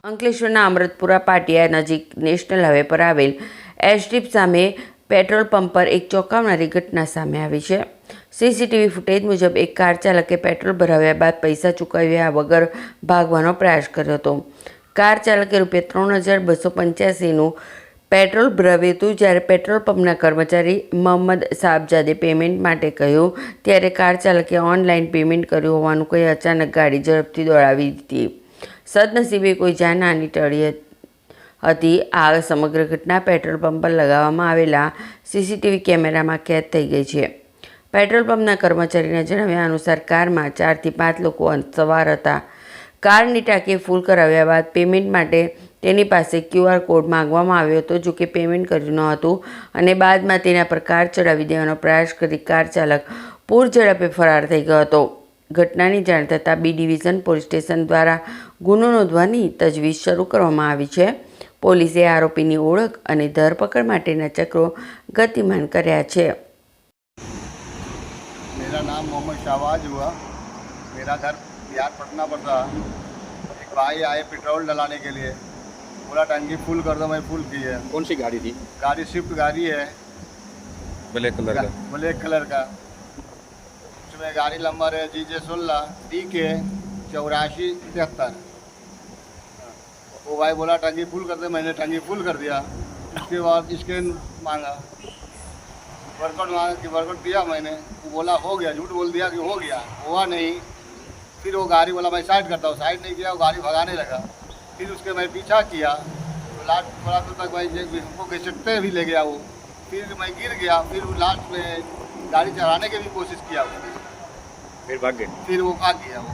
અંકલેશ્વરના અમૃતપુરા પાટિયા નજીક national highway પર આવેલ એસડીપ સામે પેટ્રોલ પંપ પર એક ચોંકાવનારી ઘટના સામે આવી છે। સીસીટીવી ફૂટેજ મુજબ એક કાર ચાલકે પેટ્રોલ ભરાવ્યા બાદ પૈસા ચૂકવ્યા વગર ભાગવાનો પ્રયાસ કર્યો હતો। કાર ચાલકે ₹3285નું પેટ્રોલ ભરાવ્યું હતું। જ્યારે પેટ્રોલ પંપના કર્મચારી મોહમ્મદ સાબજાદે પેમેન્ટ માટે કહ્યું ત્યારે કાર ચાલકે ઓનલાઈન પેમેન્ટ કર્યું હોવાનું કહી અચાનક ગાડી ઝડપથી દોડાવી દીધી। સદનસીબે કોઈ જાનહાનિ ટળી હતી। આ સમગ્ર ઘટના પેટ્રોલ પંપ પર લગાવવામાં આવેલા સીસીટીવી કેમેરામાં કેદ થઈ ગઈ છે। પેટ્રોલ પંપના કર્મચારીના જણાવ્યા અનુસાર કારમાં 4 થી 5 લોકો સવાર હતા। કારની ટાંકી ફૂલ કરાવ્યા બાદ પેમેન્ટ માટે તેની પાસે QR કોડ માંગવામાં આવ્યો હતો। જો કે પેમેન્ટ કર્યું ન હતું અને બાદમાં તેના પર કાર ચડાવી દેવાનો પ્રયાસ કરી કાર ચાલક પૂર ઝડપે ફરાર થઈ ગયો હતો। ઘટનાની જાણ થતાં બી ડિવિઝન પોલીસ સ્ટેશન દ્વારા ગુનો નોંધવાની તજવીજ શરૂ કરવામાં આવી છે। પોલીસે આરોપીની ઓળખ અને ધરપકડ માટેના ચક્રો ગતિમાન કર્યા છે। मेरा नाम मोहम्मद शाहबाज हुआ। मेरा घर बिहार पटना पर था। एक भाई आए पेट्रोल डलाने के लिए, पूरा टंकी फुल कर दो, मैं फुल की है। कौन सी गाड़ी थी? गाड़ी स्विफ्ट गाड़ी है, ब्लैक कलर का। ब्लैक कलर का। उसमें गाड़ी नंबर है GJ16 DK 8473। वो भाई बोला टंकी फुल कर दे, मैंने टंकी फुल कर दिया। उसके बाद स्कैन मांगा, वर्कआउट मांगा कि वर्कआउट दिया मैंने। वो बोला हो गया, झूठ बोल दिया कि हो गया, हुआ नहीं। फिर वो गाड़ी बोला मैं साइड करता हूँ, साइड नहीं किया, वो गाड़ी भगाने लगा। फिर उसके मैं पीछा किया तो लास्ट थोड़ा दूर तक मैं हमको घसीटते भी ले गया वो। फिर मैं गिर गया। फिर वो लास्ट में गाड़ी चलाने की भी कोशिश किया वो, फिर भाग गए। फिर वो भाग गया वो।